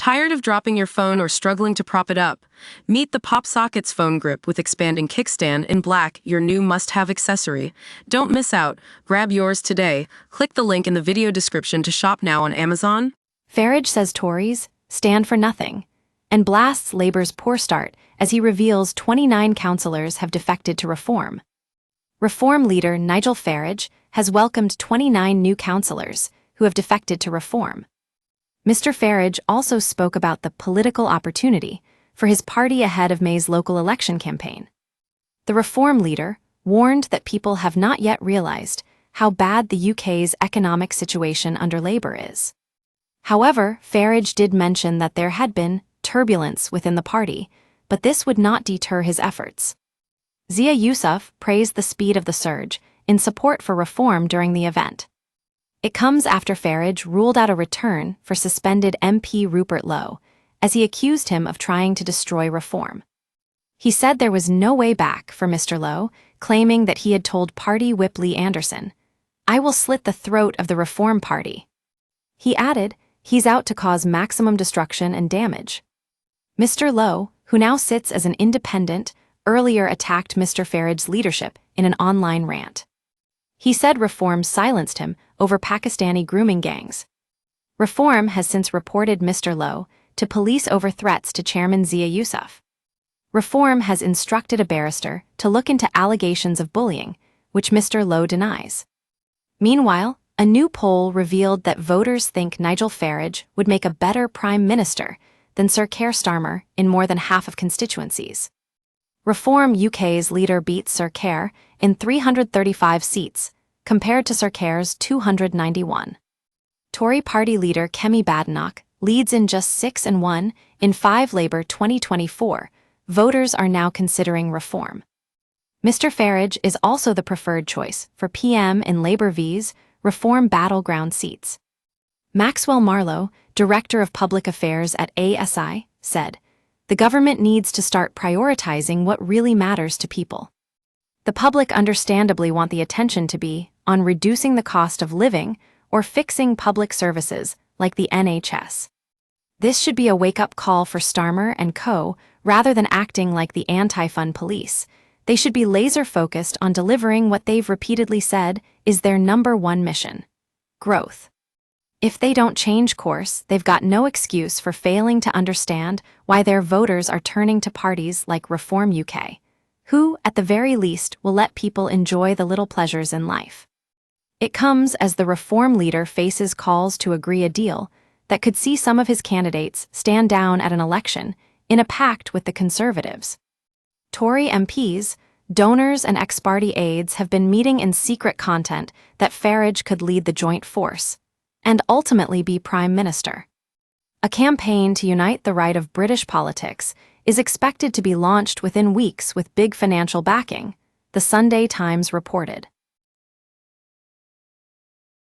Tired of dropping your phone or struggling to prop it up? Meet the PopSockets phone grip with expanding kickstand in black, your new must-have accessory. Don't miss out. Grab yours today. Click the link in the video description to shop now on Amazon. Farage says Tories stand for nothing and blasts Labour's poor start as he reveals 29 councillors have defected to Reform. Reform leader Nigel Farage has welcomed 29 new councillors who have defected to Reform. Mr. Farage also spoke about the political opportunity for his party ahead of May's local election campaign. The Reform leader warned that people have not yet realised how bad the UK's economic situation under Labour is. However, Farage did mention that there had been turbulence within the party, but this would not deter his efforts. Zia Yousaf praised the speed of the surge in support for Reform during the event. It comes after Farage ruled out a return for suspended MP Rupert Lowe, as he accused him of trying to destroy Reform. He said there was no way back for Mr. Lowe, claiming that he had told Party Whip Lee Anderson, "I will slit the throat of the Reform Party." He added, he's out to cause maximum destruction and damage. Mr. Lowe, who now sits as an independent, earlier attacked Mr. Farage's leadership in an online rant. He said Reform silenced him over Pakistani grooming gangs. Reform has since reported Mr. Lowe to police over threats to Chairman Zia Yousaf. Reform has instructed a barrister to look into allegations of bullying, which Mr. Lowe denies. Meanwhile, a new poll revealed that voters think Nigel Farage would make a better Prime Minister than Sir Keir Starmer in more than half of constituencies. Reform UK's leader beat Sir Keir in 335 seats, compared to Sir Keir's 291. Tory party leader Kemi Badenoch leads in just 6-1 in 5 Labour 2024. Voters are now considering Reform. Mr. Farage is also the preferred choice for PM in Labour v's Reform battleground seats. Maxwell Marlowe, Director of Public Affairs at ASI, said, "The government needs to start prioritising what really matters to people. The public understandably want the attention to be on reducing the cost of living or fixing public services like the NHS. This should be a wake-up call for Starmer and co. Rather than acting like the anti-fun police. They should be laser-focused on delivering what they've repeatedly said is their #1 mission: growth. If they don't change course, they've got no excuse for failing to understand why their voters are turning to parties like Reform UK, who, at the very least, will let people enjoy the little pleasures in life." It comes as the Reform leader faces calls to agree a deal that could see some of his candidates stand down at an election in a pact with the Conservatives. Tory MPs, donors and ex-party aides have been meeting in secret content that Farage could lead the joint force and ultimately be Prime Minister. A campaign to unite the right of British politics is expected to be launched within weeks with big financial backing, the Sunday Times reported.